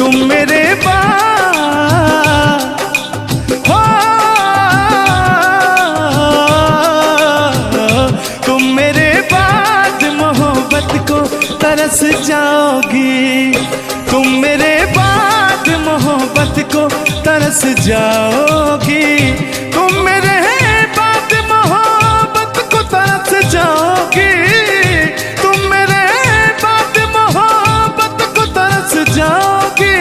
तुम मेरे तुम मेरे बाद मोहब्बत को तरस जाओगी, तुम मेरे बाद मोहब्बत को तरस जाओगी, तुम मेरे बाद मोहब्बत को तरस जाओगी, तुम मेरे बाद मोहब्बत को तरस जाओगी।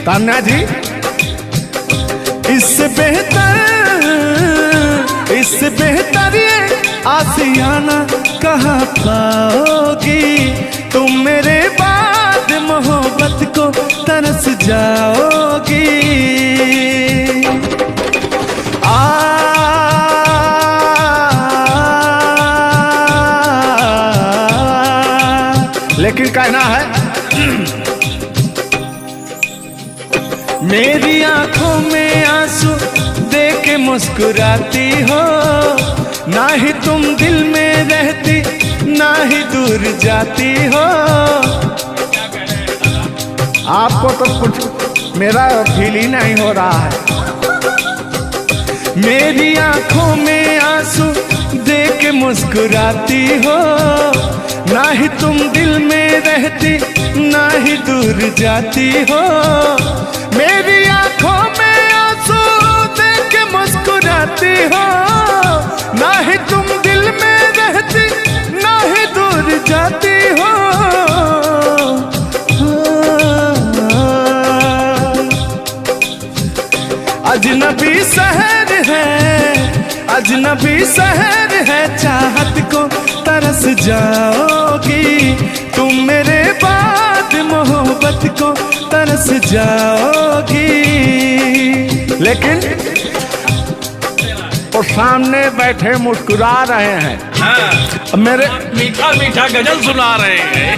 तान्या जी, इससे बेहतर ये आसियाना कहाँ पाओगी, तुम मेरे बाद मोहब्बत को तरस जाओगी। लेकिन कहना है मेरी आंखों में आंसू देख के मुस्कुराती हो, ना ही तुम दिल में रहती ना ही दूर जाती हो। आपको तो कुछ मेरा फील ही नहीं हो रहा है। मेरी आंखों में आंसू देख के मुस्कुराती हो, ना ही तुम दिल में रहती ना ही दूर जाती हो। मेरी आंखों में आंसू देख के मुस्कुराती हो, ना ही तुम दिल में रहती ना ही दूर जाती हो। अजनबी शहर है, अजनबी शहर है, चाहत को तरस जाओगी, तुम मेरे बाद मोहब्बत को तरस जाओगी। लेकिन वो सामने बैठे मुस्कुरा रहे हैं, हाँ, मेरे मीठा मीठा गजल सुना रहे हैं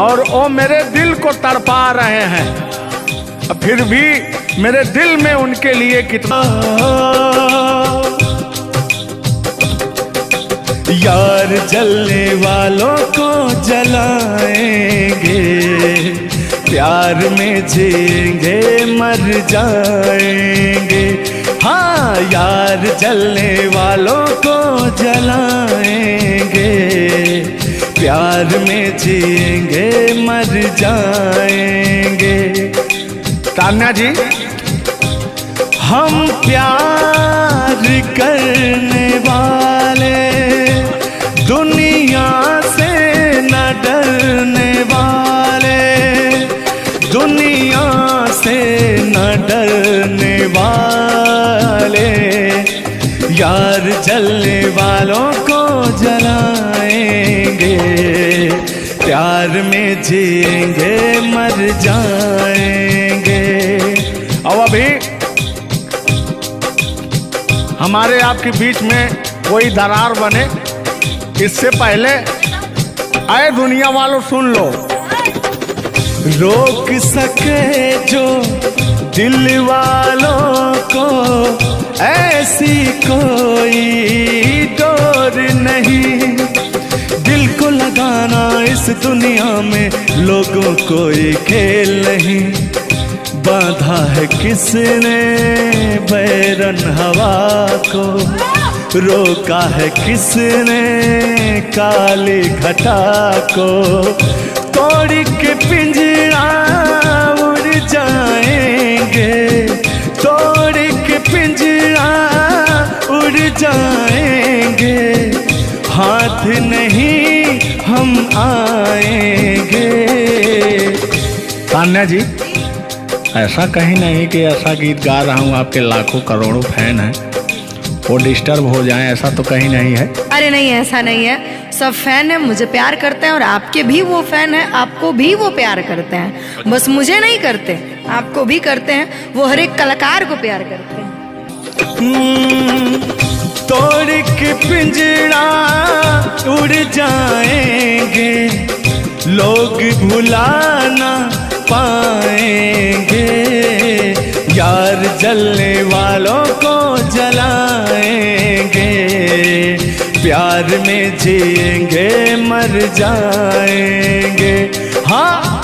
और वो मेरे दिल को तड़पा रहे हैं, फिर भी मेरे दिल में उनके लिए कितना। यार जलने वालों को जलाएंगे, प्यार में जिएंगे मर जाएंगे। हाँ, यार जलने वालों को जलाएंगे, प्यार में जिएंगे मर जाएंगे। तान्या जी, हम प्यार करने वाले दुनिया से न डरने वाले, दुनिया से न डरने वाले, यार जलने वालों को जलाएंगे, प्यार में जिएंगे मर जाएंगे। और अभी हमारे आपके बीच में कोई दरार बने इससे पहले आए दुनिया वालों सुन लो। रोक सके जो दिल वालों को ऐसी कोई डोर नहीं, दिल को लगाना इस दुनिया में लोगों कोई खेल नहीं। बांधा है किसने बैरन हवा को, रोका है किसने काली घटा को, तोड़ के पिंजरा उड़ जाएंगे, तोड़ के पिंजरा उड़ जाएंगे, हाथ नहीं हम आएंगे। तान्या जी, ऐसा कहीं नहीं कि ऐसा गीत गा रहा हूँ आपके लाखों करोड़ों फैन हैं वो डिस्टर्ब हो जाएं, ऐसा तो कहीं नहीं है। अरे नहीं, ऐसा नहीं है, सब फैन है, मुझे प्यार करते हैं और आपके भी वो फैन है, आपको भी वो प्यार करते हैं। बस मुझे नहीं करते, आपको भी करते हैं, वो हर एक कलाकार को प्यार करते हैं। तोड़ के पिंजरा उड़ जाएंगे, लोग भुलाना पाएंगे, यार जलने वालों को जलाएंगे, प्यार में जिएंगे मर जाएंगे। हाँ,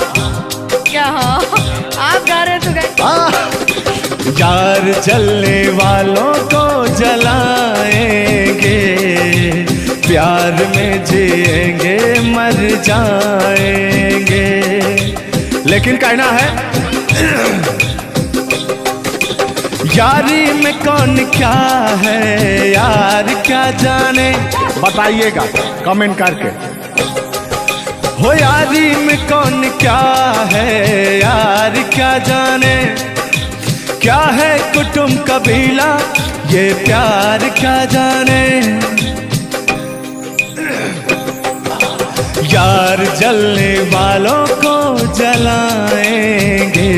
क्या? हाँ आप गा रहे हैं तो गाइए। यार जलने वालों को जलाएंगे, प्यार में जिएंगे मर जाएंगे। लेकिन कहना है यारी में कौन क्या है यार क्या जाने, बताइएगा कमेंट करके। हो यारी में कौन क्या है यार क्या जाने, क्या है कुटुंब कबीला ये प्यार क्या जाने। यार जलने वालों को जलाएंगे,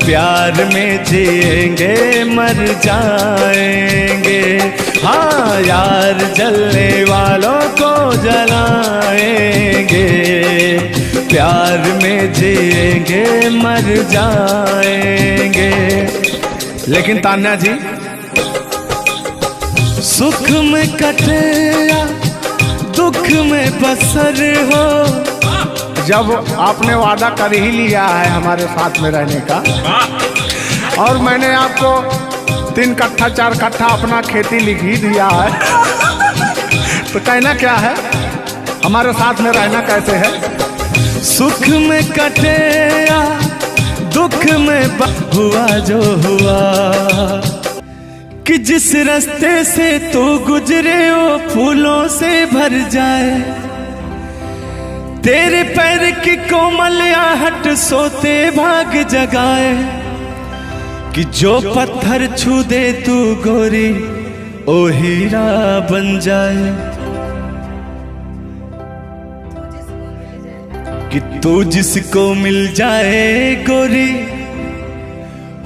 प्यार में जिएंगे मर जाएंगे। हाँ यार जलने वालों को जलाएंगे, प्यार में जिएंगे मर जाएंगे। लेकिन तान्या जी सुख में कटे या दुख में बसर हो, जब आपने वादा कर ही लिया है हमारे साथ में रहने का, और मैंने आपको 3 कट्ठा 4 कट्ठा अपना खेती लिख ही दिया है, तो कहना क्या है, हमारे साथ में रहना कैसे है। सुख में कटे या दुख में हुआ जो हुआ, कि जिस रास्ते से तू गुजरे वो फूलों से भर जाए। तेरे पैर की कोमल आहट सोते भाग जगाए, कि जो पत्थर छू दे तू गोरी ओ हीरा बन जाए। कि तू जिसको मिल जाए गोरी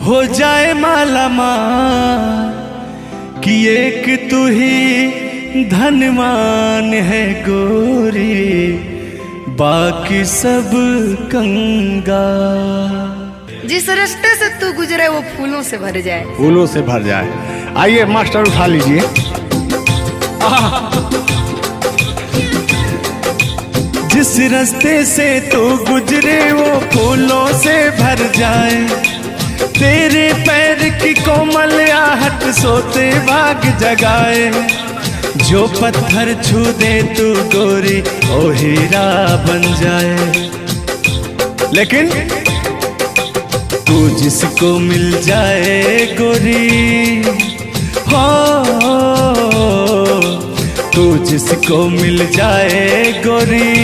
हो जाए माला माल, कि एक तू ही धनवान है गोरी बाकी सब कंगाल। जिस रास्ते से तू गुजरे वो फूलों से भर जाए, फूलों से भर जाए। आइए मास्टर उठा लीजिए। जिस रास्ते से तू गुजरे वो फूलों से भर जाए। तेरे पैर की कोमल आहट सोते भाग जगाए। जो पत्थर छू दे तू गोरी ओ हीरा बन जाए। लेकिन तू जिसको मिल जाए गोरी हो, तू जिसको मिल जाए गोरी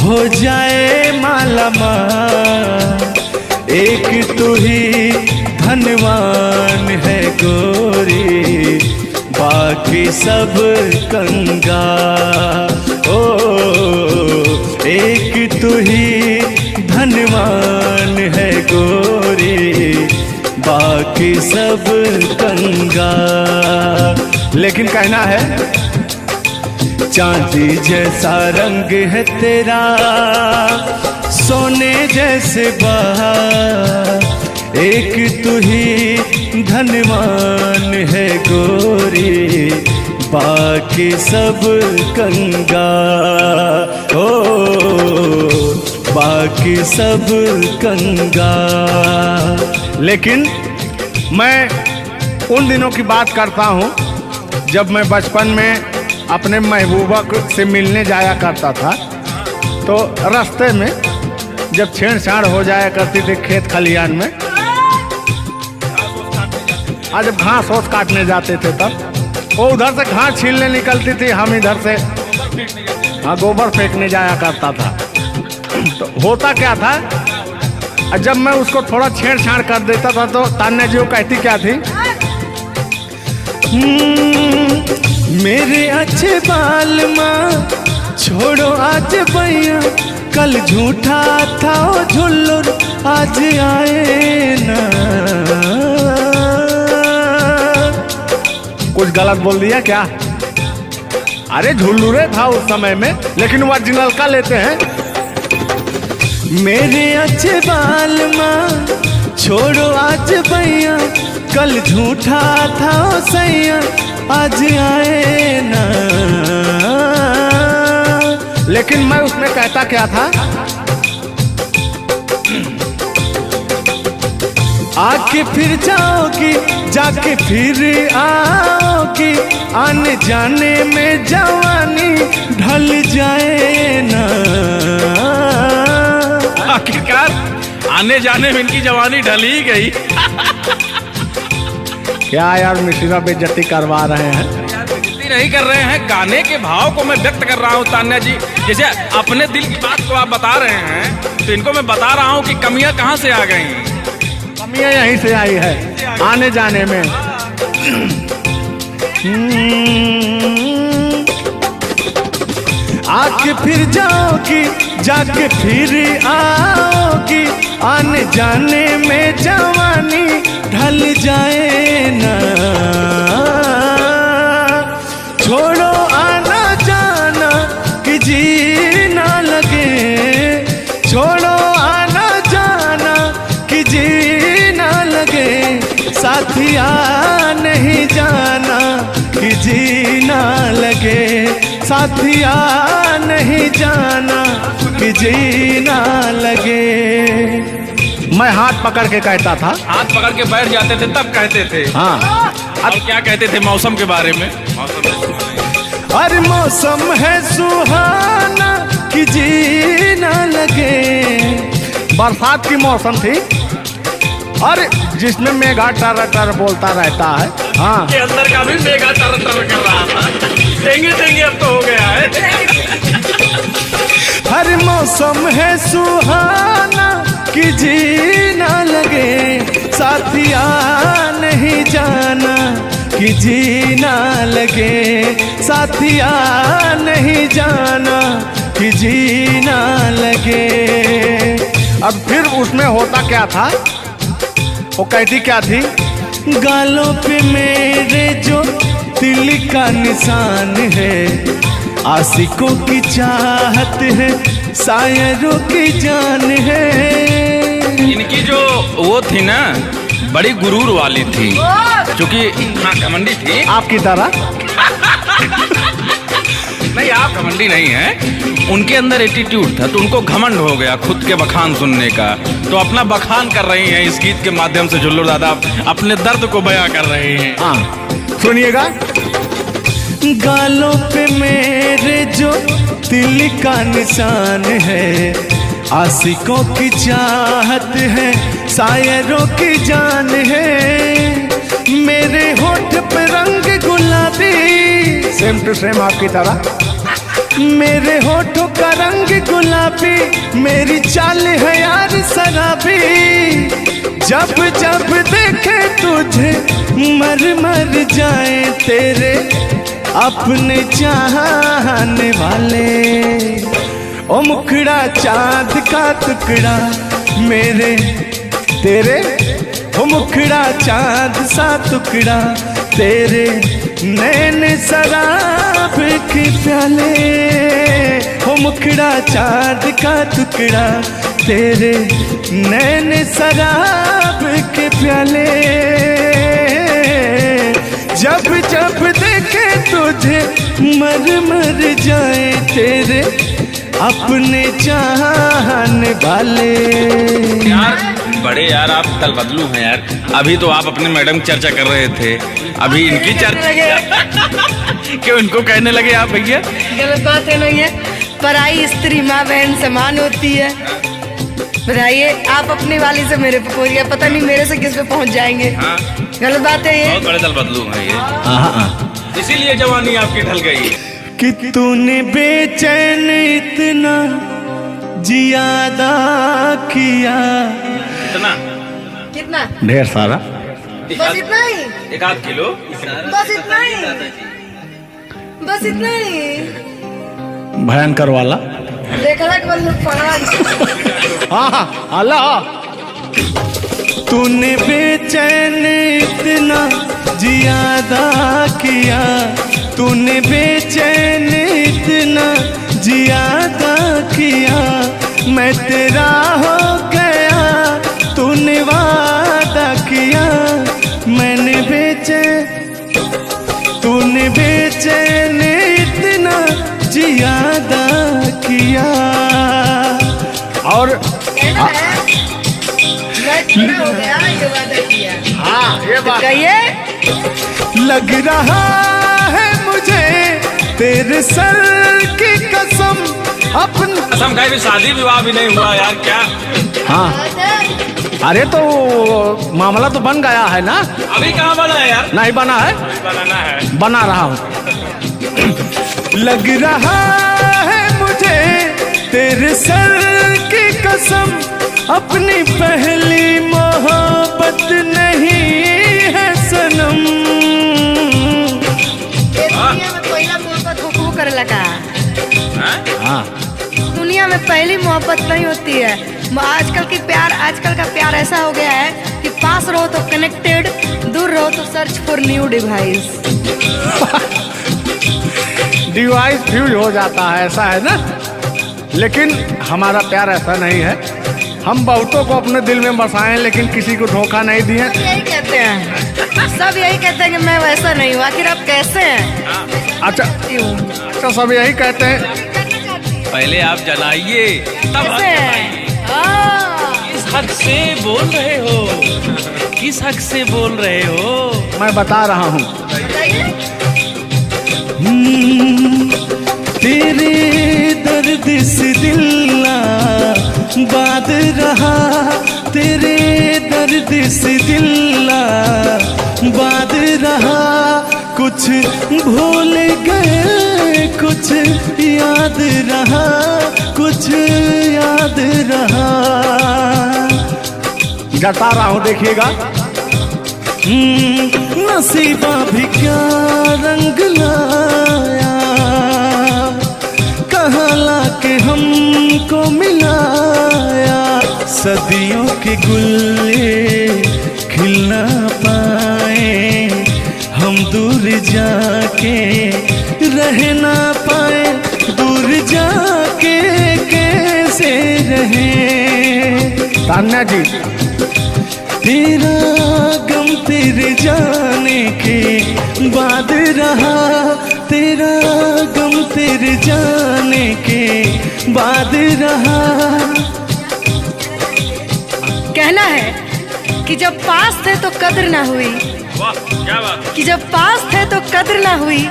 हो जाए माला माल। एक तू ही धनवान है गोरी बाकी सब कंगाल। ओ एक तू ही धनवान है गोरी बाकी सब कंगाल। लेकिन कहना है चांदी जैसा रंग है तेरा सोने जैसे बहार। एक तू ही धनवान है गोरी बाकी सब कंगाल। ओ बाकी सब कंगाल। लेकिन मैं उन दिनों की बात करता हूँ जब मैं बचपन में अपने महबूबा से मिलने जाया करता था। तो रास्ते में जब छेड़छाड़ हो जाया करती थी खेत खलियान में, आज जब घास ओस काटने जाते थे तब वो उधर से घास छीलने निकलती थी, हम इधर से गोबर फेंकने जाया करता था। तो होता क्या था, जब मैं उसको थोड़ा छेड़छाड़ कर देता था तो तान्या जी वो कहती क्या थी, मेरे अच्छे बाल माँ छोड़ो आज भैया, कल झूठा था वो झुल्लुर आज आए ना। कुछ गलत बोल दिया क्या? अरे झुल्लुरे था उस समय में, लेकिन ओरिजिनल का लेते हैं। मेरे अच्छे बाल माँ छोड़ो आज भैया, कल झूठा था वो सैया आज आए ना। लेकिन मैं उसमें कहता क्या था, आके फिर जाओगी, जाके फिर आओगी, आने जाने में जवानी ढल जाए ना। आखिरकार आने जाने में इनकी जवानी ढल ही गई। क्या यार मिश्रा बेइज्जती करवा रहे हैं। बेइज्जती नहीं कर रहे हैं, गाने के भाव को मैं व्यक्त कर रहा हूँ तान्या जी। जैसे अपने दिल की बात को आप बता रहे हैं, तो इनको मैं बता रहा हूँ कि कमियां कहाँ से आ गई। कमियां यहीं से आई है, आने जाने में। आके फिर जाओगी, जाके फिर आओगी, आने जाने में जवानी ढल जाए ना। छोड़ो आना जाना कि जी ना लगे, छोड़ो आना जाना कि जी ना लगे, साथिया नहीं जाना कि जी ना लगे, साथिया नहीं जाना कि जी ना लगे। मैं हाथ पकड़ के कहता था। हाथ पकड़ के बैठ जाते थे तब कहते थे। हाँ, अब क्या कहते थे मौसम के बारे में? अरे मौसम है सुहाना कि जी ना लगे। बरसात की मौसम थी, अरे जिसमें मेघा टर टर बोलता रहता है। हाँ, के अंदर का भी मेघा टर टर कर रहा था। देंगे देंगे अब तो हो गया है। हर मौसम है सुहाना कि जी ना लगे, साथिया नहीं जाना कि जी ना लगे, साथिया नहीं जाना कि जी ना लगे। अब फिर उसमें होता क्या था, वो कहती क्या थी? गालों पे मेरे जो दिल का निशान है, आशिकों की चाहत है, शायरों की जान है। इनकी जो वो थी ना, बड़ी गुरूर वाली थी, क्योंकि हाँ घमंडी थी। आपकी तरह नहीं, आप घमंडी नहीं हैं। उनके अंदर एटीट्यूड था, तो उनको घमंड हो गया खुद के बखान सुनने का। तो अपना बखान कर रही हैं इस गीत के माध्यम से। जुल्लू दादा अपने दर्द को बयां कर रहे हैं। हाँ, सुनिएगा। गालों पे मेरे जो दिल का निशान है, आशिकों की चाहत है, शायरों की जान है। मेरे होठ पे रंग गुलाबी, सेम टू सेम आपकी तरह। मेरे होठों का रंग गुलाबी, मेरी चाल है यार शराबी। जब जब देखे तुझे मर मर जाए तेरे अपने चाहने वाले। ओ मुखड़ा चांद का टुकड़ा मेरे तेरे, ओ मुखड़ा चांद सा टुकड़ा तेरे, नैन शराब के प्याले। ओ मुखड़ा चांद का टुकड़ा तेरे, नैन शराब के प्याले। जब जब देखे तुझे मर मर जाए तेरे अपने चाहने वाले। यार बड़े यार आप तल बदलू हैं यार। अभी तो आप अपने मैडम की चर्चा कर रहे थे, अभी इनकी चर्चा क्यों इनको कहने लगे आप भैया? गलत बात है नहीं है। पराई स्त्री माँ बहन समान होती है। बताइए, आप अपनी वाली से मेरे पे पहुंच गया, पता नहीं मेरे से किस पे पहुंच जाएंगे। हाँ। गलत बात है ये। बहुत बड़े दल बदलू हैं ये, इसीलिए जवानी आपकी ढल गई। कि तूने बेचैन इतना जियादा किया। इतना कितना? ढेर सारा। बस इतना ही, 1 किलो। बस इतना ही, बस इतना ही। भयंकर वाला। देखला के बल्लू पाँच। हाँ, अल्लाह। तूने बेचैन इतना जियादा किया, तूने बेचैन इतना जियादा किया। मैं तेरा हो गया, तूने वादा किया। मैंने तूने बेचैन इतना जियादा किया। और थोड़ा हो गया, ये वादा किया। हाँ ये तो बात कहिए। लग रहा है मुझे तेरे सर की कसम अपन। कसम खाई भी शादी विवाह भी नहीं हुआ यार, क्या? हाँ। अरे तो मामला तो बन गया है ना? अभी कहाँ बना है यार? नहीं बना है, अभी बनाना है। बना रहा हूँ। लग रहा है मुझे तेरे सर की कसम अपनी पहली मोहब्बत नहीं है सनम। दुनिया में पहला मोहब्बत हुक्म करे लगा। हाँ दुनिया में पहली मोहब्बत नहीं होती है। आजकल का प्यार ऐसा हो गया है कि पास रहो तो कनेक्टेड, दूर रहो तो search for new device. Device fuse हो जाता है, ऐसा है ना। लेकिन हमारा प्यार ऐसा नहीं है। हम बहुतों को अपने दिल में बसाए लेकिन किसी को धोखा नहीं दिए। यही कहते हैं, सब यही कहते हैं कि मैं वैसा नहीं हूँ। आखिर आप कैसे हैं? अच्छा सब यही कहते हैं। पहले आप जलाइए तब कैसे हैं? किस हक से बोल रहे हो? किस हक से बोल रहे हो? मैं बता रहा हूँ। तेरे दर्द से दिल बात रहा, तेरे दर्द से दिल बात रहा। कुछ भूल गए कुछ याद रहा, कुछ याद रहा। जता रहा हूँ, देखिएगा। नसीबा भी क्या रंग लाया, कहाँ लाके हमको मिलाया। सदियों के गुल्ले खिल ना पाए, हम दूर जाके रह ना पाए। दूर जाके कैसे रहे तान्या जी। तेरा गम तेरे जाने के बाद रहा, तेरा गम तेरे जाने के बाद रहा। कहना है कि जब पास थे तो कद्र ना हुई, वाह क्या बात। कि जब पास थे तो कद्र ना हुई,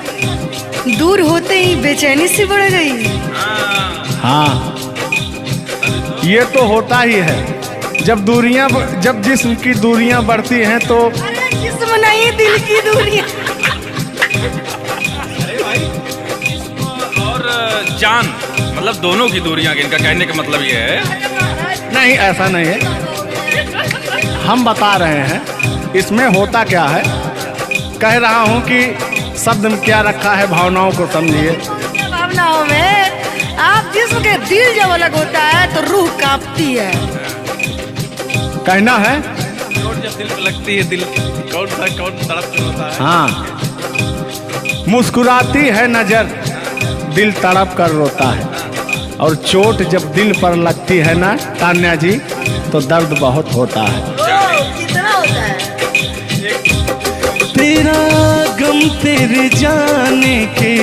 दूर होते ही बेचैनी सी बढ़ गई। हाँ ये तो होता ही है। जब जिस्म की दूरियां बढ़ती हैं तो अरे जिस्म नहीं, दिल की दूरियां। और जान मतलब दोनों की दूरियां, इनका कहने का मतलब ये है। नहीं, ऐसा नहीं है। हम बता रहे हैं इसमें होता क्या है। कह रहा हूँ कि शब्द में क्या रखा है, भावनाओं को समझिए। भावनाओं में आप जिस्म के दिल जब अलग होता है तो रूह कांपती है। कहना है चोट जब दिल पे लगती है, दिल कौन तड़प होता है। हाँ, मुस्कुराती है नजर, दिल तड़प कर रोता है। और चोट जब दिल पर लगती है ना तान्या जी, तो दर्द बहुत होता है। कितना होता है? तेरा गम तेरे जाने के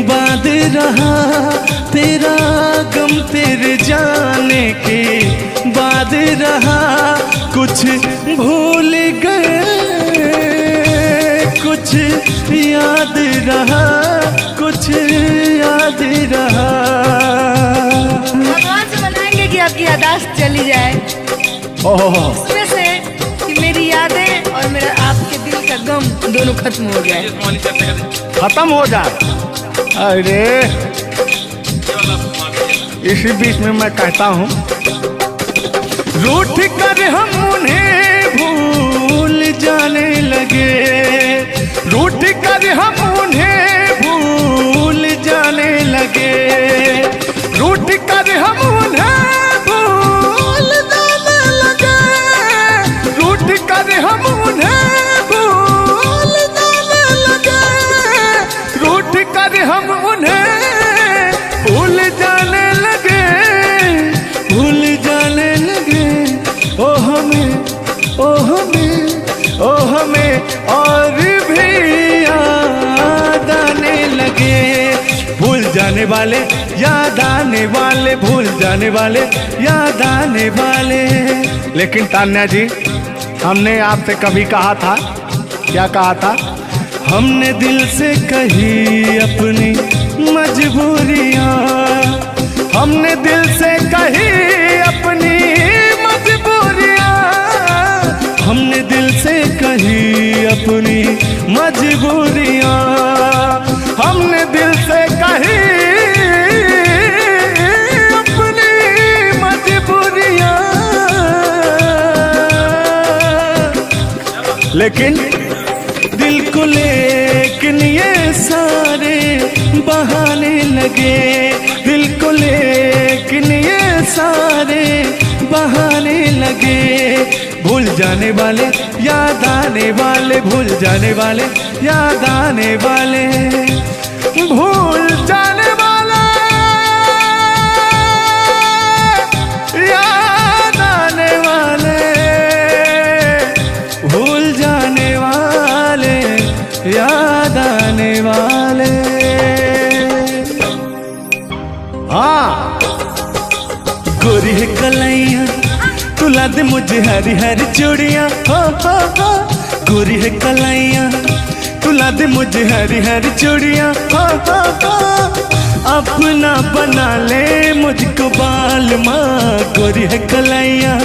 बाद रहा, तेरा गम तेरे जाने के बाद रहा। कुछ भूल गए कुछ याद रहा, कुछ याद रहा। भगवान से मनाएंगे कि आपकी यादाश्त चली जाए, ओह उसमें से कि मेरी यादें और मेरा आपके दिल का गम दोनों खत्म हो जाए। खत्म हो जाए। अरे इसी बीच में मैं कहता हूँ, रूठ कर हम उन्हें भूल जाने लगे, रूठ कर हम उन्हें भूल जाने लगे, रूठ कर हम उन्हें भूल जाने लगे, रूठ कर हम उन्हें भूल जाने लगे, रूठ कर हम उन्हें भूल जाने लगे, भूल जाने लगे। ओ हमें और भी याद आने लगे। भूल जाने वाले याद आने वाले, भूल जाने वाले याद आने वाले। लेकिन तान्या जी, हमने आपसे कभी कहा था, क्या कहा था? हमने दिल से कही अपनी मजबूरियां, हमने दिल से कही अपनी मजबूरियां, हमने दिल से कही अपनी मजबूरियां, हमने दिल से कही अपनी मजबूरियां। लेकिन दिल को लेकिन ये सारे बहाने लगे, दिल को लेकिन ये सारे बहाने लगे। भूल जाने वाले याद आने वाले, भूल जाने वाले याद आने वाले, भूल जाने वाले याद आने वाले, भूल जाने वाले याद आने वाले। हाँ, गोरी है कलाइयाँ तुला दे मुझे हरी हरी चूड़ियाँ, हो। गोरी है कलाइयाँ तुला दे मुझे हरी हरी चूड़ियाँ, हो। अपना बना ले मुझको बाल माँ, गोरी है कलाइयाँ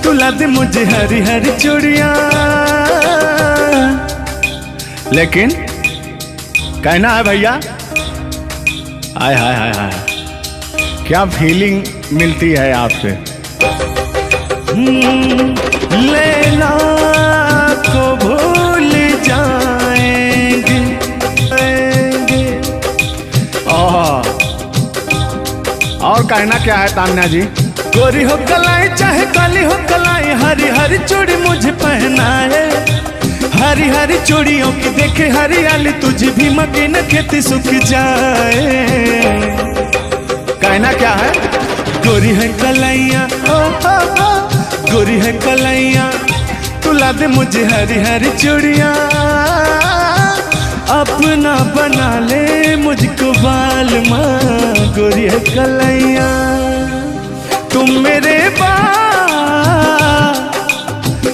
तुला दे मुझे हरी हरी चूड़ियाँ। लेकिन कहना है भैया, हाय हाय हाय हाय, क्या फीलिंग मिलती है आपसे। लैला को भूल जाएंगे, और कहना क्या है तान्या जी? गोरी हो कलाई चाहे काली हो कलाई, हरी हरी चूड़ी मुझे पहनाए, हरी हरी चूड़ियों की देखे हरियाली, तुझे भी मके न खेती सूख जाए। कहना क्या है? गोरी है कलाइयाँ, गोरी है कलाइयाँ तुला दे मुझे हरी हरी चूड़ियाँ, अपना बना ले मुझको बाल माँ, गोरी है कलाइयाँ। तुम मेरे बाद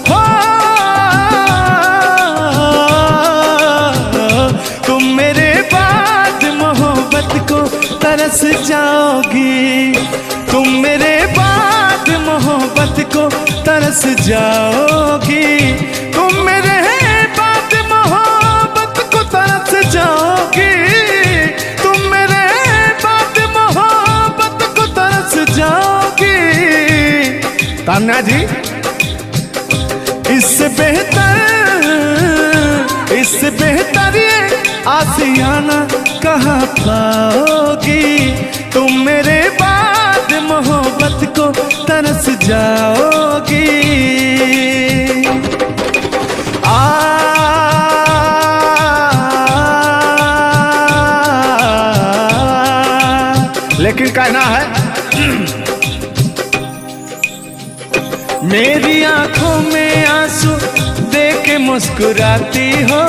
हो, तुम मेरे बाद मोहब्बत को तरस जाओगी, तुम मेरे बाद मोहब्बत को तरस जाओगी, तुम मेरे बाद मोहब्बत को तरस जाओगी, तुम मेरे बाद मोहब्बत को तरस जाओगी। तान्या जी, इससे बेहतर ये आसियाना कहाँ पाओगी, तुम मेरे बाद मोहब्बत को तरस जाओगी। लेकिन कहना है, मेरी आंखों में आंसू देख के मुस्कुराती हो,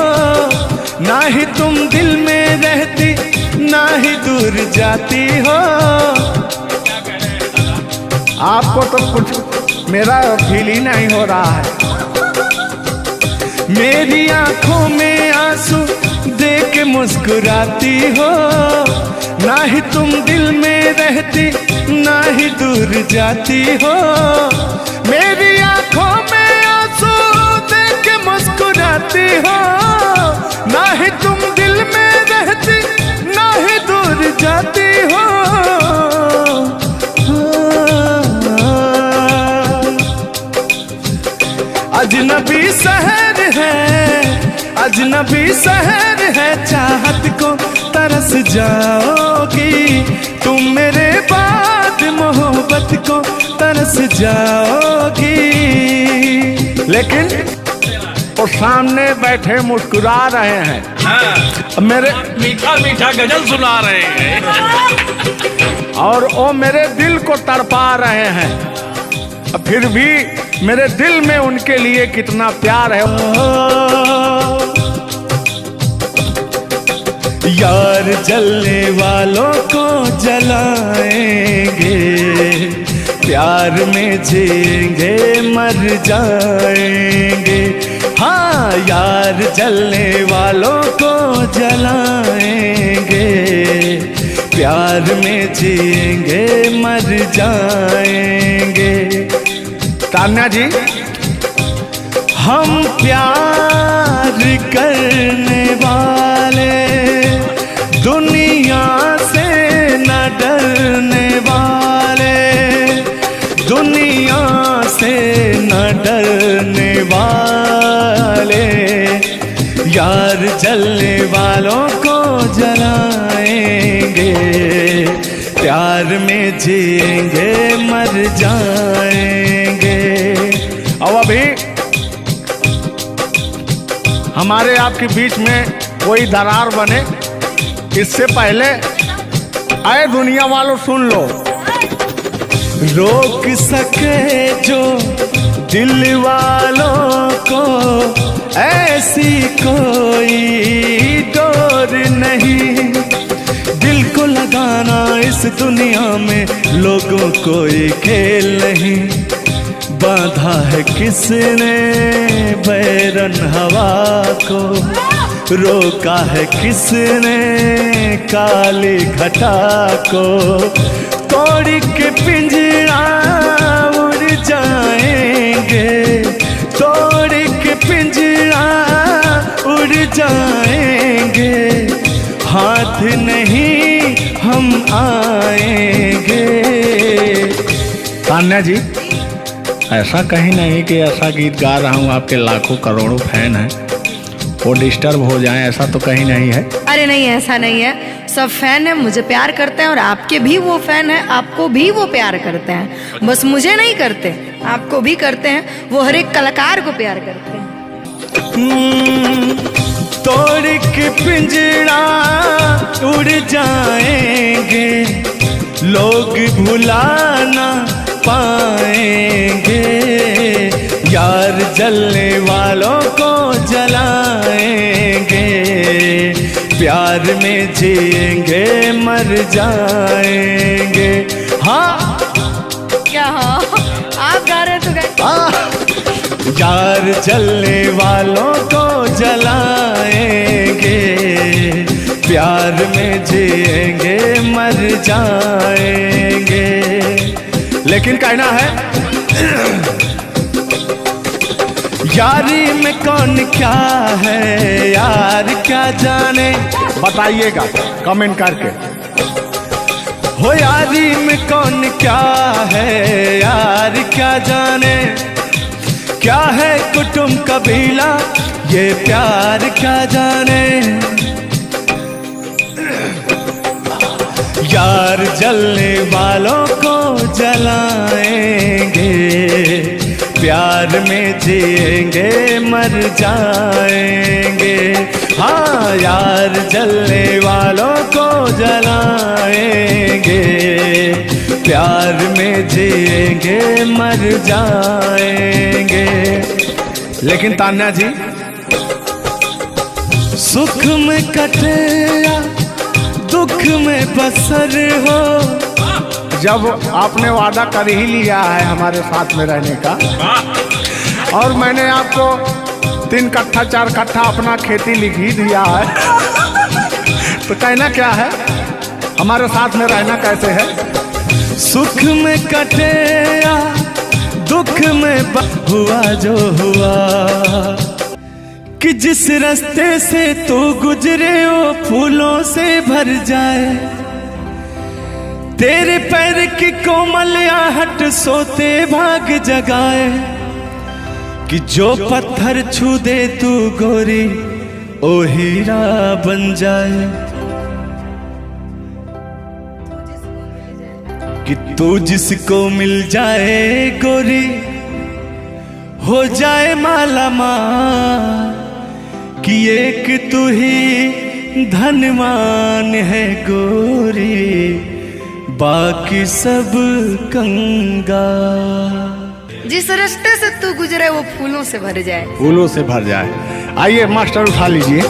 ना ही तुम दिल में रहती ना ही दूर जाती हो। आपको तो कुछ मेरा फील ही नहीं हो रहा है। मेरी आंखों में आंसू देख के मुस्कुराती हो, ना ही तुम दिल में रहती ना ही दूर जाती हो। मेरी आंखों में आंसू देख के मुस्कुराती हो, ना ही तुम दिल में रहती ना ही दूर जाती हो। अजनबी शहर है, अजनबी शहर है, चाहत को तरस जाओगी, तुम मेरे बाद मोहब्बत को तरस जाओगी। लेकिन वो सामने बैठे मुस्कुरा रहे हैं, हाँ, मेरे मीठा मीठा गजल सुना रहे हैं, और वो मेरे दिल को तड़पा रहे हैं। फिर भी मेरे दिल में उनके लिए कितना प्यार है। यार जलने वालों को जलाएंगे, प्यार में जिएंगे मर जाएंगे। हाँ यार जलने वालों को जलाएंगे, प्यार में जिएंगे मर जाएंगे। तान्या जी, हम प्यार करने वाले दुनिया से न डरने वाले, दुनिया से न डरने वाले, यार जलने वालों को जलाएंगे, प्यार में जिएंगे मर जाएंगे। अब अभी हमारे आपके बीच में कोई दरार बने इससे पहले आए दुनिया वालों सुन लो। रोक सके जो दिल वालों को ऐसी कोई डोर नहीं, दिल को लगाना इस दुनिया में लोगों कोई खेल नहीं। बांधा है किसने बैरन हवा को, रोका है किसने काली घटा को, तोड़ के पिंजरा उड़ जाएंगे, तोड़ के पिंजरा उड़ जाएंगे, हाथ नहीं हम आएंगे। तान्या जी, ऐसा कहीं नहीं कि ऐसा गीत गा रहा हूँ आपके लाखों करोड़ों फैन हैं वो डिस्टर्ब हो जाएं, ऐसा तो कहीं नहीं है। अरे नहीं, ऐसा नहीं है। सब फैन है, मुझे प्यार करते हैं और आपके भी वो फैन है, आपको भी वो प्यार करते हैं। बस मुझे नहीं करते, आपको भी करते हैं। वो हर एक कलाकार को प्यार करते हैं। तोड़ के पिंजरा उड़ जाएंगे, लोग भुलाना पाएंगे, यार जलने वालों को जलाएंगे, प्यार में जिएंगे मर जाएंगे। हाँ क्या? हाँ आप गा रहे तो गाइए। यार जलने वालों को जलाएंगे, प्यार में जिएंगे मर जाएंगे। लेकिन कहना है यारी में कौन क्या है, यार क्या जाने, बताइएगा कमेंट करके। हो यारी में कौन क्या है, यार क्या जाने, क्या है कुटुंब कबीला, ये प्यार क्या जाने। यार जलने वालों को जलाएंगे, प्यार में जिएंगे मर जाएंगे। हाँ यार जलने वालों को जलाएंगे, प्यार में जिएंगे मर जाएंगे। लेकिन तान्या जी, सुख में कटे या दुख में बसर हो, जब आपने वादा कर ही लिया है हमारे साथ में रहने का, और मैंने आपको 3 कट्ठा 4 कट्ठा अपना खेती लिख ही दिया है, तो कहना क्या है, हमारे साथ में रहना कैसे है। सुख में कटे या दुख में हुआ जो हुआ, कि जिस रास्ते से तू गुजरे वो फूलों से भर जाए, तेरे पैर की कोमल आहट सोते भाग जगाए, कि जो पत्थर छू दे तू गोरी ओ हीरा बन जाए, कि तू जिसको मिल जाए गोरी हो जाए माला माल, कि एक तू ही धनवान है गोरी, बाकी सब कंगाल। जिस रास्ते से तू गुजरे वो फूलों से भर जाए, फूलों से भर जाए। आइए मास्टर उठा लीजिए।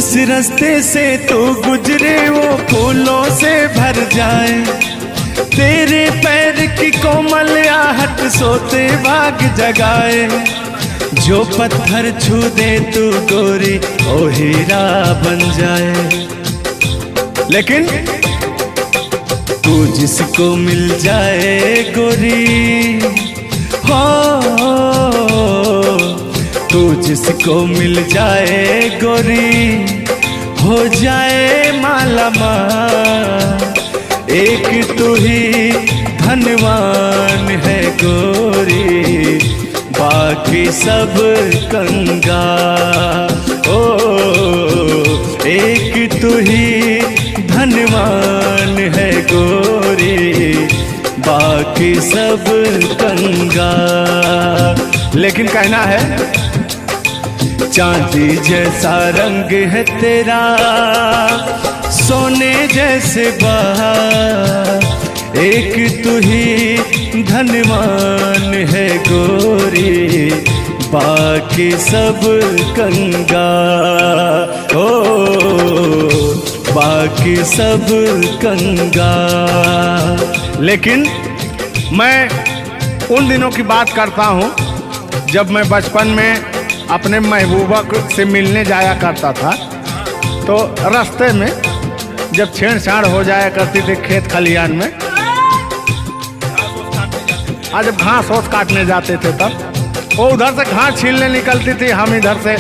जिस रास्ते से तू गुजरे वो फूलों से भर जाए, तेरे पैर की कोमल आहट सोते भाग जगाए, जो पत्थर छू दे तू गोरी ओ हीरा बन जाए। लेकिन तू जिसको मिल जाए गोरी, हो तू जिसको मिल जाए गोरी, हो जाए माला माल। एक तू ही धनवान है गोरी, बाकी सब कंगाल। ओ एक तू ही धनवान है गोरी, बाकी सब कंगाल। लेकिन कहना है चांदी जैसा रंग है तेरा, सोने जैसे बहार, एक तू ही धनवान है गोरी, बाकी सब कंगाल। ओ बाकी सब कंगाल। लेकिन मैं उन दिनों की बात करता हूँ जब मैं बचपन में अपने महबूबा से मिलने जाया करता था, तो रास्ते में जब छेड़छाड़ हो जाया करती थी खेत खलियान में, आज जब घास ओस काटने जाते थे तब वो उधर से घास छीलने निकलती थी, हम इधर से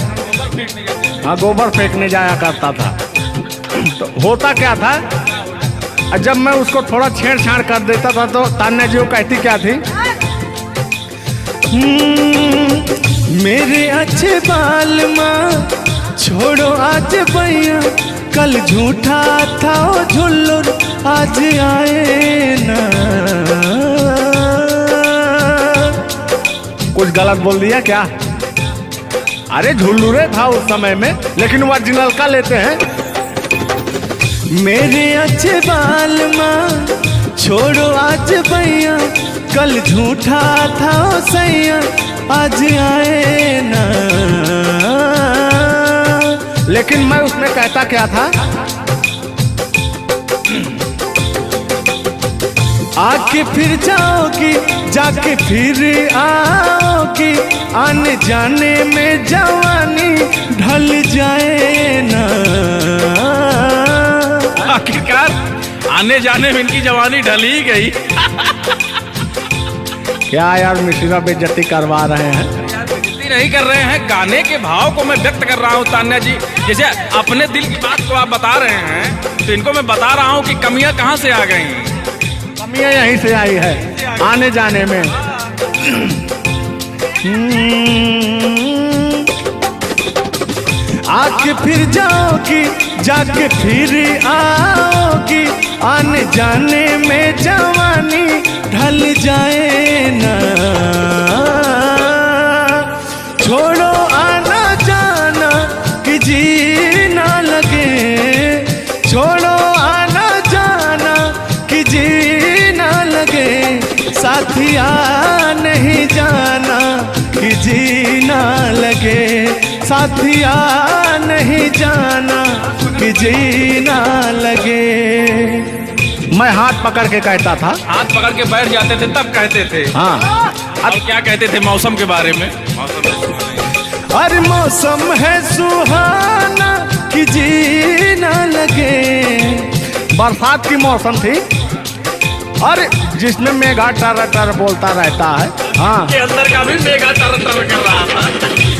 गोबर फेंकने जाया करता था। तो होता क्या था, जब मैं उसको थोड़ा छेड़छाड़ कर देता था तो तान्या जी वो कहती क्या थी, मेरे अच्छे बाल माँ छोड़ो आज भैया, कल झूठा था वो झुल्लुर आज आए ना। कुछ गलत बोल दिया क्या? अरे झुल्लुरे था उस समय में, लेकिन ओरिजिनल का लेते हैं। मेरे अच्छे बाल माँ छोड़ो आज भैया, कल झूठा था वो सैया आज आए ना। लेकिन मैं उसमें कहता क्या था, आके फिर जाओगी जाके फिर आओगी, आने जाने में जवानी ढल जाए ना। आखिरकार आने जाने में इनकी जवानी ढल ही गई। क्या यार मिश्रा बेइज्जती करवा रहे हैं? बेइज्जती नहीं कर रहे हैं, गाने के भाव को मैं व्यक्त कर रहा हूँ तान्या जी। जैसे अपने दिल की बात को आप बता रहे हैं, तो इनको मैं बता rहा हूँ कि कमियां कहाँ से आ गई। कमियां यहीं से आई है, आने जाने में। आके फिर जाओगी जाके फिर आओगी, आने जाने में जवानी ढल जाए ना। छोड़ो आना जाना कि जी ना लगे, छोड़ो आना जाना कि जी ना लगे, साथिया नहीं जाना कि जी ना लगे, साथिया नहीं जाना कि जी ना लगे। मैं हाथ पकड़ के कहता था, हाथ पकड़ के बैठ जाते थे तब कहते थे। हाँ। अब क्या कहते थे मौसम के बारे में? अरे मौसम है सुहाना कि जी ना लगे। बरसात की मौसम थी, अरे जिसमें मेघा टर टर बोलता रहता है। हाँ, के अंदर का भी मेघा टर टर कर रहा था।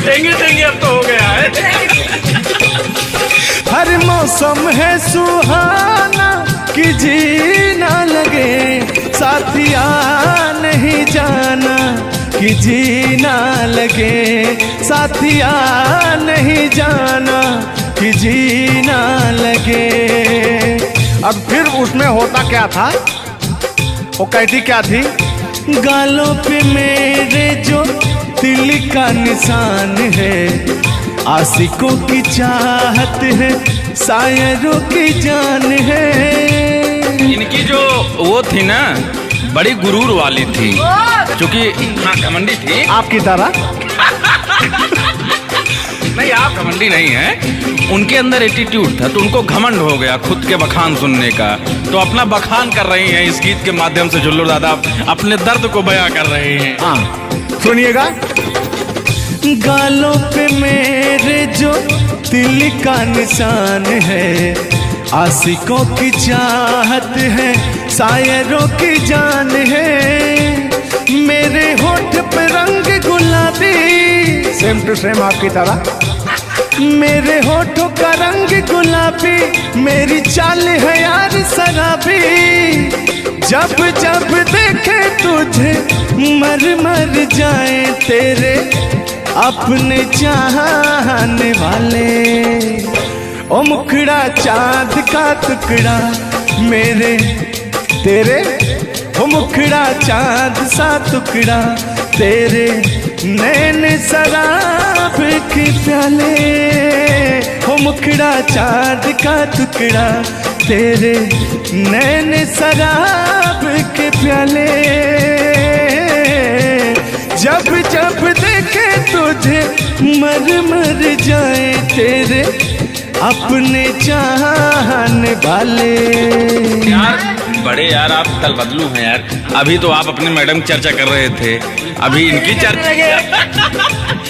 देंगे देंगे अब तो हो गया है। हर मौसम है सुहाना कि जी ना लगे, साथिया नहीं जाना कि जी ना लगे, साथिया नहीं जाना कि जी ना लगे। अब फिर उसमें होता क्या था, वो कहती क्या थी, गालों पे मेरे जो तिल का निशान है, आशिकों की चाहत है, शायरों की जान है। इनकी जो वो थी ना, बड़ी गुरूर वाली थी, क्योंकि हाँ घमंडी थी आपकी तरह। नहीं, आप घमंडी नहीं हैं। उनके अंदर एटीट्यूड था तो उनको घमंड हो गया खुद के बखान सुनने का, तो अपना बखान कर रही हैं इस गीत के माध्यम से। जुल्लू दादा अपने दर्द को बयां कर रहे हैं। हाँ सुनिएगा। गालों पे मेरे जो दिल का निशान है, आशिकों की चाहत है, शायरों की जान है। मेरे होठ पे रंग गुलाबी, सेम टू सेम आपकी तरह। मेरे होठों का रंग गुलाबी, मेरी चाल है यार शराबी। जब जब देखे तुझे मर मर जाए तेरे अपने चाहने वाले। ओ मुखड़ा चांद का टुकड़ा मेरे तेरे, ओ मुखड़ा चांद सा टुकड़ा तेरे, नैन शराब के प्याले। ओ मुखड़ा चांद का टुकड़ा तेरे, नैन शराब के प्याले। जब जब देखे तुझे मर मर जाए तेरे अपने चाहने वाले। यार बड़े यार आप कल बदलू हैं यार। अभी तो आप अपने मैडम की चर्चा कर रहे थे, अभी इनकी चर्चा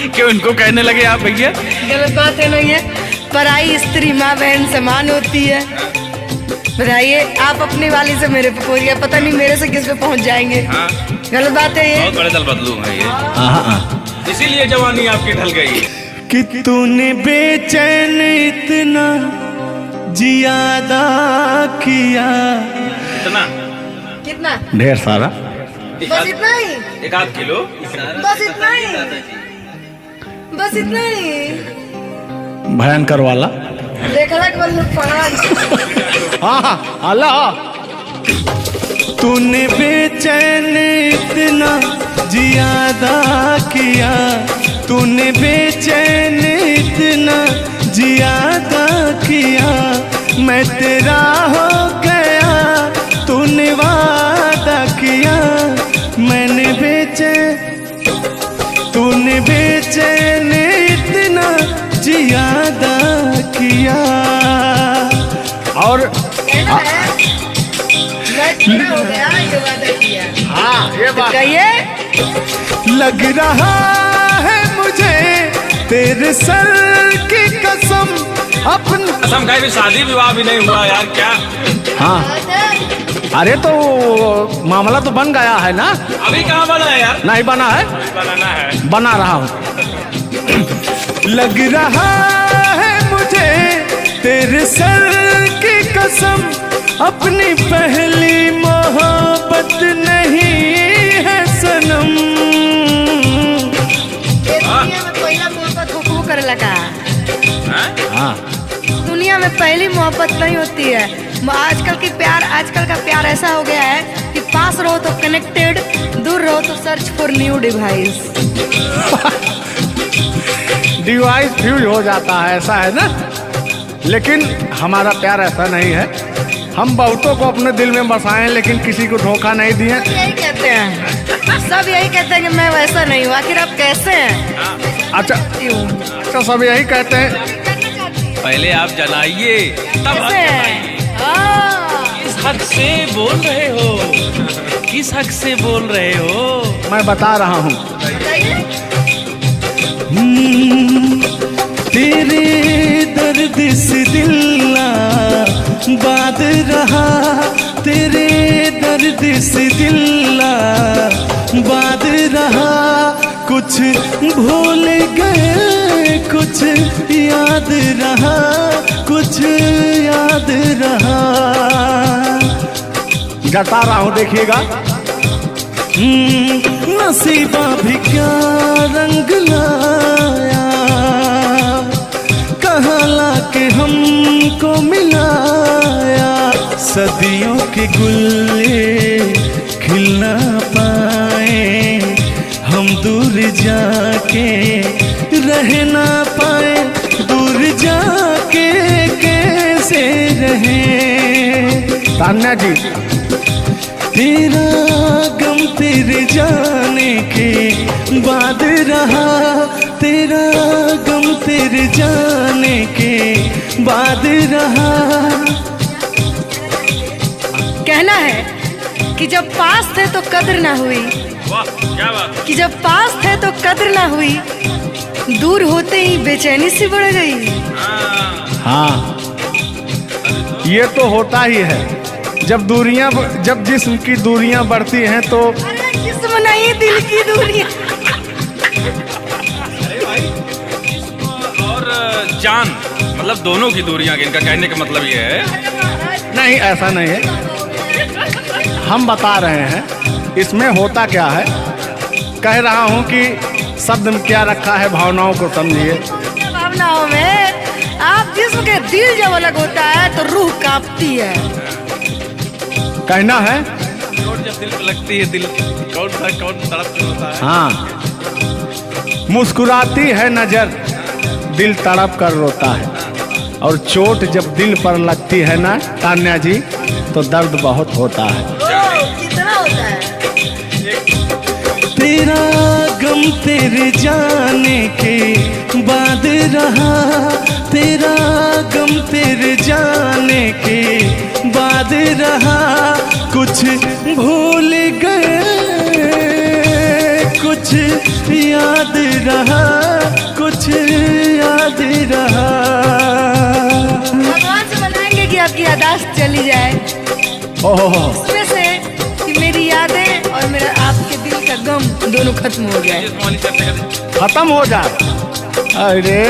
क्यों इनको कहने लगे आप भैया? गलत बात है नहीं है। पराई स्त्री माँ बहन समान होती है। बताइए आप अपनी वाली से मेरे पे पहुंच गया, पता नहीं मेरे से किस पे पहुंच जाएंगे। हाँ? गलत बात है ये। बहुत बड़े दल बदलू हैं ये, इसीलिए जवानी आपकी ढल गई। कि तूने बेचैन इतना जियादा किया। इतना कितना? ढेर सारा। बस इतना ही? 1 किलो? बस इतना ही? बस इतना ही? भयंकर वाला। देखला के बल्लू पहाड़। हाँ अल्लाह। तूने बेचैन इतना जियादा किया, तूने बेचैन इतना जियादा किया। मैं तेरा हो गया तूने वादा किया। मैंने तूने बेचैन इतना जियादा किया। और मैं थोड़ा हो गया ये वादा किया। हाँ ये बात कहिए। लग रहा है मुझे तेरे सर की कसम, अपनी कसम खाई भी शादी विवाह भी नहीं हुआ यार क्या? हाँ। अरे तो मामला तो बन गया है ना? अभी कहाँ बना है यार? नहीं बना है, बनाना है। बना रहा हूँ। लग रहा है मुझे तेरे सर की कसम, अपनी पहली मोहब्बत नहीं है सनम। दुनिया में पहला मोहब्बत हुकू कर लगा। हाँ दुनिया में पहली मोहब्बत नहीं होती है। आजकल का प्यार ऐसा हो गया है कि पास रहो तो कनेक्टेड, दूर रहो तो search for new device. Device fuse हो जाता है, ऐसा है ना। लेकिन हमारा प्यार ऐसा नहीं है। हम बहुतों को अपने दिल में बसाए लेकिन किसी को धोखा नहीं दिए। यही कहते हैं, सब यही कहते हैं कि मैं वैसा नहीं हूँ। आखिर आप कैसे हैं? अच्छा सब यही कहते हैं। पहले आप जलाइए तब कैसे हैं? किस हक से बोल रहे हो? किस हक से बोल रहे हो? मैं बता रहा हूँ। तेरे दर्द से दिल बात रहा, तेरे दर्द से दिल बात रहा। कुछ भूल गए कुछ याद रहा, कुछ याद रहा। जता रहा हूँ देखिएगा। नसीबा भी क्या रंग लाया, कहाँ लाके हमको मिलाया। सदियों के गुल्ले खिल ना पाए, हम दूर जाके रह ना पाए। दूर जाके कैसे रहे। तान्या जी तेरा गम तेरे जाने के बाद रहा, तेरा गम तेरे जाने के बाद रहा। कहना है कि जब पास थे तो कद्र ना हुई, वाह क्या बात। कि जब पास थे तो कद्र ना हुई, दूर होते ही बेचैनी सी बढ़ गई। हाँ, ये तो होता ही है। जब जिस्म की दूरियां बढ़ती हैं तो अरे जिस्म नहीं, दिल की दूरियां। और जान मतलब दोनों की दूरियां, इनका कहने का मतलब ये है। नहीं, ऐसा नहीं है। हम बता रहे हैं इसमें होता क्या है। कह रहा हूं कि शब्द में क्या रखा है, भावनाओं को समझिए। भावनाओं में आप जिस्म के दिल जब अलग होता है तो रूह कांपती है। कहना है चोट जब दिल पे लगती है, दिल कौन तड़प होता है। हाँ, मुस्कुराती है नजर, दिल तड़प कर रोता है। और चोट जब दिल पर लगती है ना तान्या जी, तो दर्द बहुत होता है। कितना होता है। तेरा गम तेरे जाने के बाद रहा, तेरा गम तेरे जाने के बाद रहा। कुछ भूल गए, कुछ याद रहा, कुछ याद रहा। भगवान से मनाएंगे कि आपकी यादाश्त चली जाए, ओह, उसमें से कि मेरी यादें और मेरा आपके दिल का गम दोनों खत्म हो जाए। खत्म हो जाए। अरे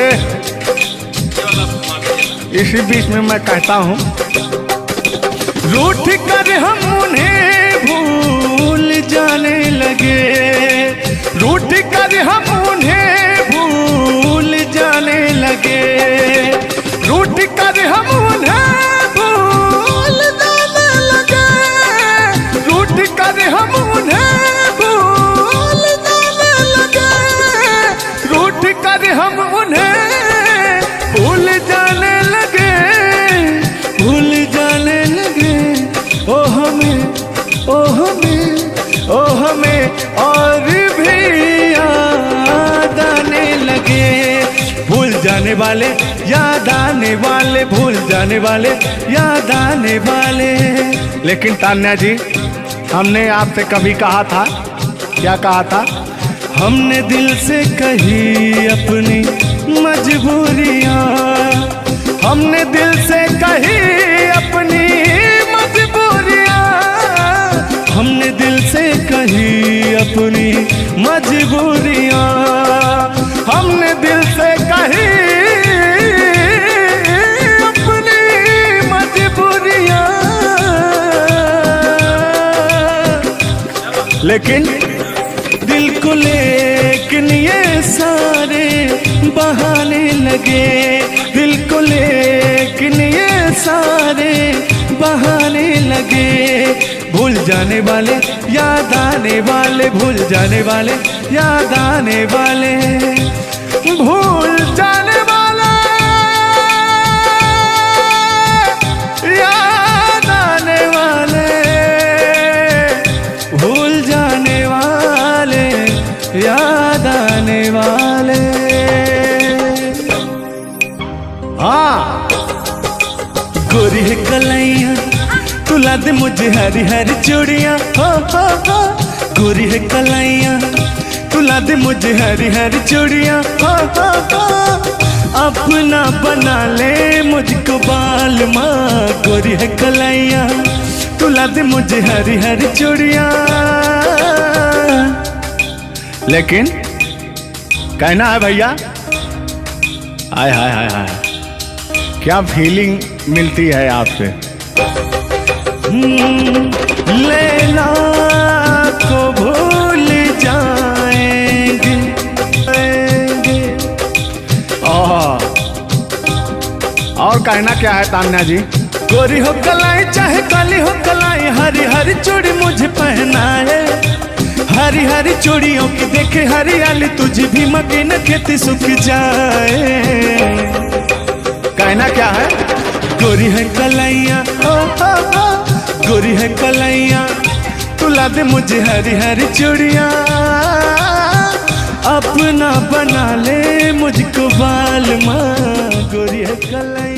इसी बीच में मैं कहता हूँ, रूठ कर हम उन्हें भूल जाने लगे, रूठ कर हम उन्हें भूल जाने लगे, रूठ कर हम उन्हें भूल जाने लगे, रूठ कर हम उन्हें भूल जाने लगे, रूठ कर हम उन्हें भूल जाने लगे, भूल जाने लगे। ओ हमें, ओ हमें, ओ हमें और भी याद आने लगे। भूल जाने वाले, याद आने वाले, भूल जाने वाले, याद आने वाले। लेकिन तान्या जी, हमने आपसे कभी कहा था, क्या कहा था? हमने दिल से कही अपनी मजबूरियां, हमने दिल से कही अपनी मजबूरियां, हमने दिल से कही अपनी मजबूरियां, हमने दिल से कही अपनी मजबूरियां। लेकिन दिल को लेकिन ये सारे बहाने लगे, दिल को लेकिन ये सारे बहाने लगे। भूल जाने वाले, याद आने वाले, भूल जाने वाले, याद आने वाले, भूल जाने वाले, याद आने वाले, भूल जाने वाले, याद आने वाले। हाँ, गोरी है कलाइयाँ तुला दे मुझे हरी हरी चूड़ियाँ, हो। गोरी है कलाइयाँ तुला दे मुझे हरी हरी चूड़ियाँ, हो। अपना बना ले मुझको बाल माँ। गोरी है कलाइयाँ तुला दे मुझे हरी हरी चूड़ियाँ। लेकिन कहना है भैया, हाय हाय हाय हाय, क्या फीलिंग मिलती है आपसे। लैला को भूल जाएंगे। और कहना क्या है तान्या जी? गोरी हो कलाई चाहे काली हो कलाई, हरी हरी चूड़ी मुझे पहनाए, हरी हरी चूड़ियों की देखे हरियाली, तुझे भी मके न खेती सूख जाए। कहना क्या है? गोरी है कलाइयाँ, गोरी है कलाइयाँ झूला दे मुझे हरी हरी चूड़ियाँ, अपना बना ले मुझको बाल माँ गोरी है कलैया।